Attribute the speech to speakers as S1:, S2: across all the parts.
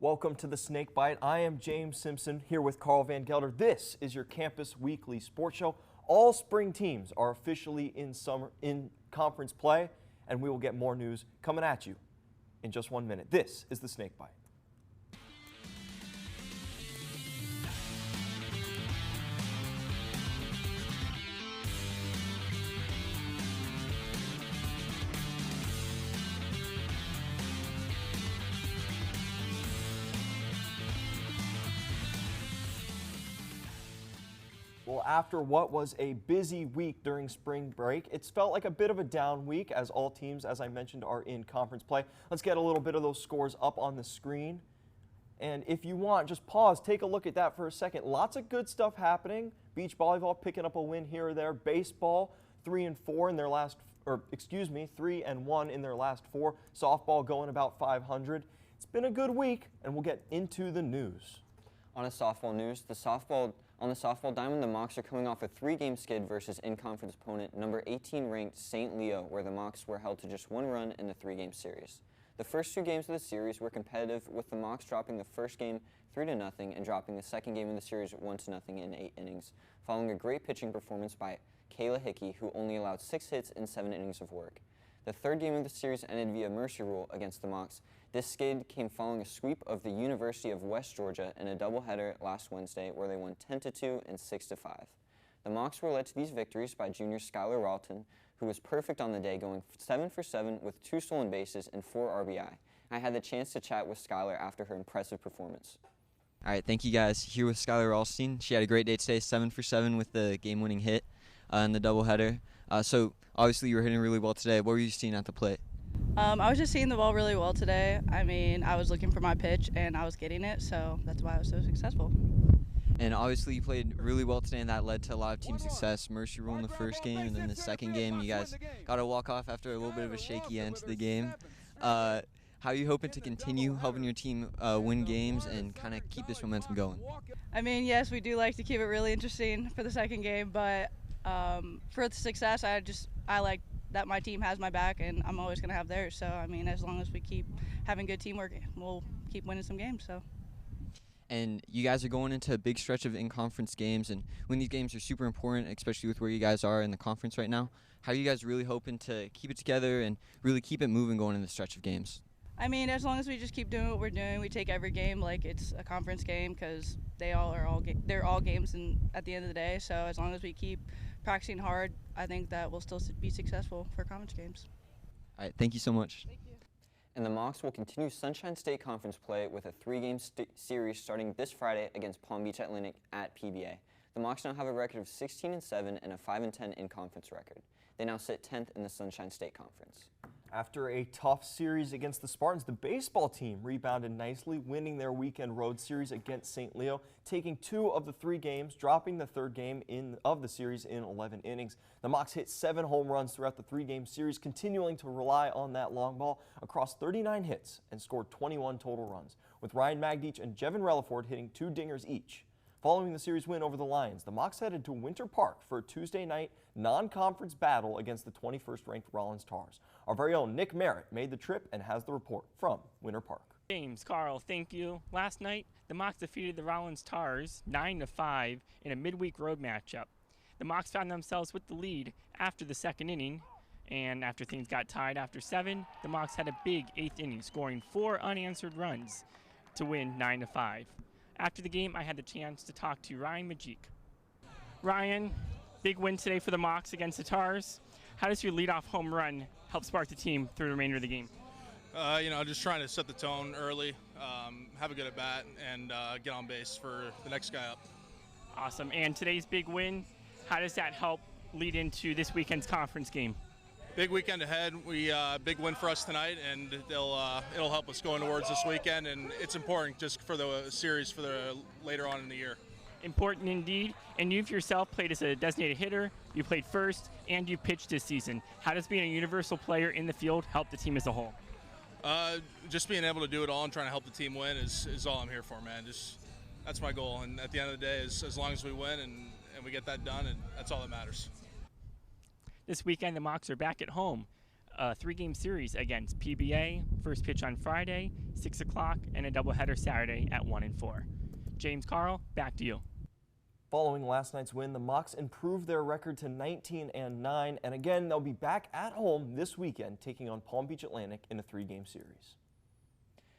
S1: Welcome to the Snakebite. I am James Simpson here with Carl Van Gelder. This is your campus weekly sports show. All spring teams are officially in conference play, and we will get more news coming at you in just 1 minute. This is the Snakebite. Well, after what was a busy week during spring break, it's felt like a bit of a down week as all teams, as I mentioned, are in conference play. Let's get a little bit of those scores up on the screen. And if you want, just pause, take a look at that for a second. Lots of good stuff happening. Beach volleyball picking up a win here or there. Baseball 3-4 in their last, or excuse me, 3-1 in their last 4. Softball going about 500. It's been a good week, and we'll get into the news.
S2: On a softball news, on the softball diamond, the Mocs are coming off a 3-game skid versus in-conference opponent number 18 ranked St. Leo, where the Mocs were held to just 1 run in the 3-game series. The first 2 games of the series were competitive, with the Mocs dropping the first game 3-0 and dropping the second game of the series 1-0 in 8 innings, following a great pitching performance by 𝙏𝙃𝙀, who only allowed 6 hits in 7 innings of work. The third game of the series ended via mercy rule against the Mocs. This skid came following a sweep of the University of West Georgia in a doubleheader last Wednesday, where they won 10-2 and 6-5. The Mocs were led to these victories by junior Skylar Ralton, who was perfect on the day, going 7 for 7 with 2 stolen bases and 4 RBI. I had the chance to chat with Skylar after her impressive performance.
S3: All right, thank you guys. Here with Skylar Ralston. She had a great day today, 7 for 7 with the game-winning hit in the doubleheader. So obviously you were hitting really well today. What were you seeing at the plate?
S4: I was just seeing the ball really well today. I mean, I was looking for my pitch and I was getting it, so that's why I was so successful.
S3: And obviously you played really well today, and that led to a lot of team success. Mercy rule in the first game, and then the second game you guys got a walk-off after a little bit of a shaky end to the game. How are you hoping to continue helping your team win games and kind of keep this momentum going?
S4: I mean, yes, we do like to keep it really interesting for the second game, but for the success, I like that my team has my back, and I'm always going to have theirs. So, I mean, as long as we keep having good teamwork, we'll keep winning some games. So.
S3: And you guys are going into a big stretch of in-conference games, and when these games are super important, especially with where you guys are in the conference right now, how are you guys really hoping to keep it together and really keep it moving going in the stretch of games?
S4: I mean, as long as we just keep doing what we're doing, we take every game like it's a conference game, because they're all games at the end of the day. So as long as we keep practicing hard, I think that we'll still be successful for conference games.
S3: All right, thank you so much.
S4: Thank you.
S2: And the Mocs will continue Sunshine State Conference play with a 3-game series starting this Friday against Palm Beach Atlantic at PBA. The Mocs now have a record of 16-7 and a 5-10 in-conference record. They now sit 10th in the Sunshine State Conference.
S1: After a tough series against the Spartans, the baseball team rebounded nicely, winning their weekend road series against St. Leo, taking 2 of the 3 games, dropping the 3rd game of the series in 11 innings. The Mocs hit 7 home runs throughout the 3-game series, continuing to rely on that long ball across 39 hits and scored 21 total runs, with Ryan Magdich and Jevin Relaford hitting 2 dingers each. Following the series win over the Lions, the Mocs headed to Winter Park for a Tuesday night non-conference battle against the 21st-ranked Rollins Tars. Our very own Nick Merritt made the trip and has the report from Winter Park.
S5: James, Carl, thank you. Last night, the Mocs defeated the Rollins Tars 9-5 in a midweek road matchup. The Mocs found themselves with the lead after the 2nd inning, and after things got tied after 7, the Mocs had a big 8th inning, scoring 4 unanswered runs to win 9-5. After the game, I had the chance to talk to Ryan Magdich. Ryan, big win today for the Mocs against the Tars. How does your leadoff home run help spark the team through the remainder of the game?
S6: Just trying to set the tone early, have a good at bat, and get on base for the next guy up.
S5: Awesome. And today's big win, how does that help lead into this weekend's conference game?
S6: Big weekend ahead. Big win for us tonight, and it'll help us going towards this weekend. And it's important just for the series for the later on in the year.
S5: Important indeed. And you've yourself played as a designated hitter. You played first, and you pitched this season. How does being a universal player in the field help the team as a whole?
S6: Just being able to do it all and trying to help the team win is all I'm here for, man. That's my goal. And at the end of the day, as long as we win and we get that done, and that's all that matters.
S5: This weekend, the Mocs are back at home a 3-game series against PBA, first pitch on Friday, 6 o'clock, and a doubleheader Saturday at 1 and 4. James Carl, back to you.
S1: Following last night's win, the Mocs improved their record to 19-9, and again, they'll be back at home this weekend, taking on Palm Beach Atlantic in a 3-game series.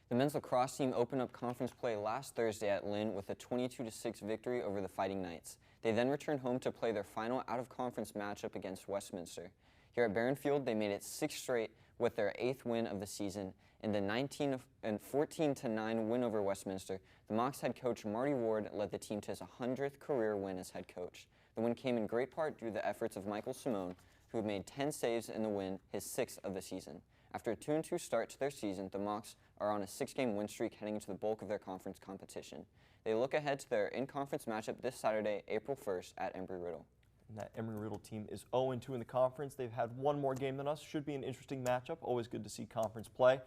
S2: The men's lacrosse team opened up conference play last Thursday at Lynn with a 22-6 victory over the Fighting Knights. They then returned home to play their final out-of-conference matchup against Westminster. Here at Barron Field, they made it 6 straight with their 8th win of the season. In the 14-9 win over Westminster, the Mocs head coach Marty Ward led the team to his 100th career win as head coach. The win came in great part due to the efforts of Michael Simone, who made 10 saves in the win, his 6th of the season. After a 2-2 start to their season, the Mocs are on a 6-game win streak heading into the bulk of their conference competition. They look ahead to their in-conference matchup this Saturday, April 1st at Embry-Riddle.
S1: And that Embry-Riddle team is 0-2 in the conference. They've had one more game than us. Should be an interesting matchup. Always good to see conference play.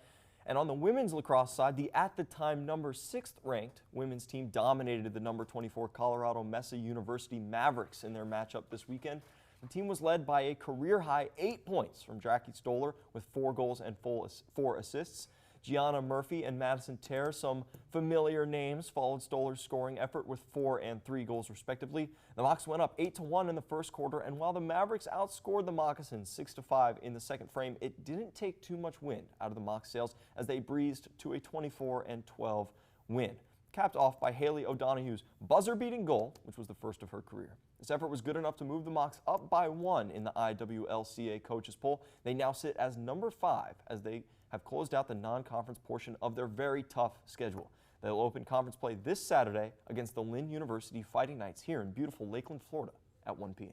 S1: And on the women's lacrosse side, the at-the-time number 6th ranked women's team dominated the number 24 Colorado Mesa University Mavericks in their matchup this weekend. The team was led by a career-high 8 points from Jackie Stoller with 4 goals and 4 assists. Gianna Murphy and Madison Terre, some familiar names, followed Stoller's scoring effort with 4 and 3 goals respectively. The Mocs went up 8-1 in the first quarter, and while the Mavericks outscored the Moccasins 6-5 in the second frame, it didn't take too much wind out of the Mocs sails as they breezed to a 24-12 win. Capped off by Haley O'Donoghue's buzzer-beating goal, which was the first of her career. This effort was good enough to move the Mocs up by 1 in the IWLCA coaches poll. They now sit as number 5 as they have closed out the non-conference portion of their very tough schedule. They'll open conference play this Saturday against the Lynn University Fighting Knights here in beautiful Lakeland, Florida at 1 p.m.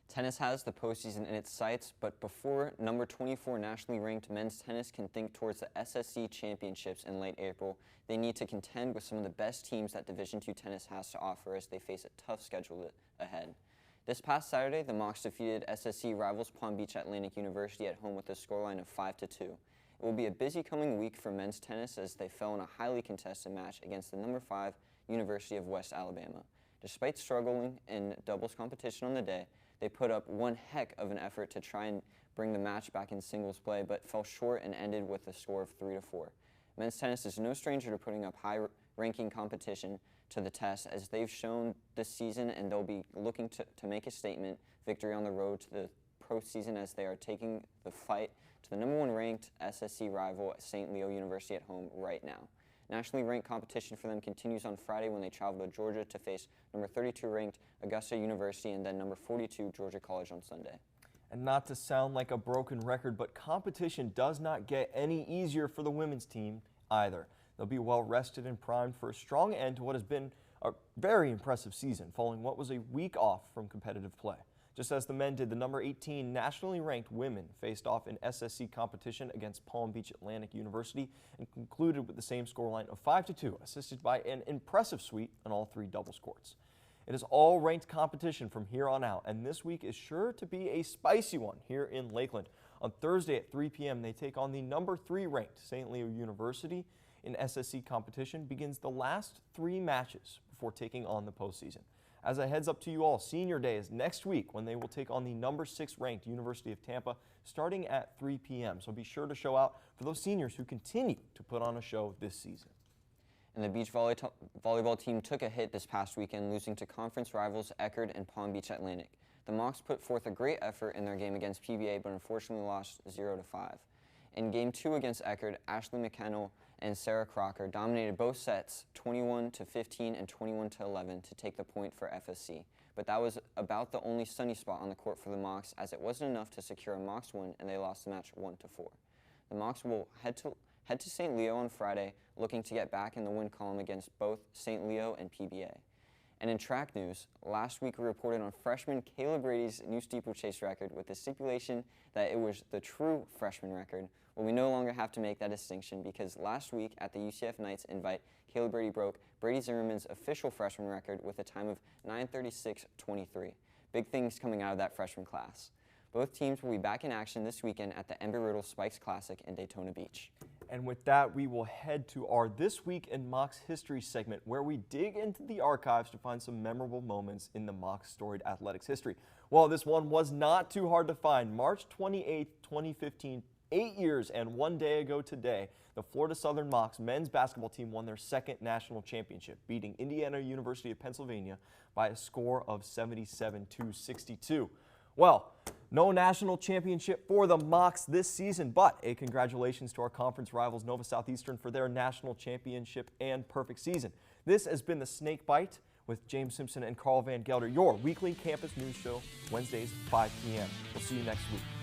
S2: Tennis has the postseason in its sights, but before number 24 nationally ranked men's tennis can think towards the SSC championships in late April, they need to contend with some of the best teams that Division II tennis has to offer as they face a tough schedule ahead. This past Saturday, the Mocs defeated SSC rivals Palm Beach Atlantic University at home with a scoreline of 5-2. It will be a busy coming week for men's tennis as they fell in a highly contested match against the number 5 University of West Alabama. Despite struggling in doubles competition on the day, they put up one heck of an effort to try and bring the match back in singles play, but fell short and ended with a score of 3-4. Men's tennis is no stranger to putting up high-ranking competition to the test, as they've shown this season, and they'll be looking to make a statement victory on the road to the postseason as they are taking the fight to the number 1 ranked SSC rival St. Leo University at home right now. Nationally ranked competition for them continues on Friday when they travel to Georgia to face number 32 ranked Augusta University and then number 42 Georgia College on Sunday.
S1: And not to sound like a broken record, but competition does not get any easier for the women's team either. They'll be well rested and primed for a strong end to what has been a very impressive season, following what was a week off from competitive play. Just as the men did, the number 18 nationally ranked women faced off in SSC competition against Palm Beach Atlantic University and concluded with the same scoreline of 5-2, assisted by an impressive sweep on all 3 doubles courts. It is all ranked competition from here on out, and this week is sure to be a spicy one here in Lakeland. On Thursday at 3 p.m., they take on the number 3 ranked St. Leo University. In SSC competition begins the last 3 matches before taking on the postseason. As a heads up to you all, Senior Day is next week when they will take on the number 6 ranked University of Tampa starting at 3 p.m. So be sure to show out for those seniors who continue to put on a show this season.
S2: And the beach volleyball team took a hit this past weekend, losing to conference rivals Eckerd and Palm Beach Atlantic. The Mocs put forth a great effort in their game against PBA, but unfortunately lost 0-5. In Game 2 against Eckerd, Ashley McKennell and Sarah Crocker dominated both sets 21-15 and 21-11 to take the point for FSC. But that was about the only sunny spot on the court for the Mocs, as it wasn't enough to secure a Mocs win, and they lost the match 1-4. The Mocs will head to St. Leo on Friday, looking to get back in the win column against both St. Leo and PBA. And in track news, last week we reported on freshman Caleb Brady's new steeplechase record with the stipulation that it was the true freshman record. Well, we no longer have to make that distinction because last week at the UCF Knights invite, Caleb Brady broke Brady Zimmerman's official freshman record with a time of 9:36.23. Big things coming out of that freshman class. Both teams will be back in action this weekend at the Embry-Riddle Spikes Classic in Daytona Beach.
S1: And with that, we will head to our This Week in Mocs History segment, where we dig into the archives to find some memorable moments in the Mocs storied athletics history. Well, this one was not too hard to find. March 28, 2015, 8 years and 1 day ago today, the Florida Southern Mocs men's basketball team won their second national championship, beating Indiana University of Pennsylvania by a score of 77-62. Well, no national championship for the Mocs this season, but a congratulations to our conference rivals Nova Southeastern for their national championship and perfect season. This has been the Snakebite with James Simpson and Carl Van Gelder, your weekly campus news show, Wednesdays, 5 p.m. We'll see you next week.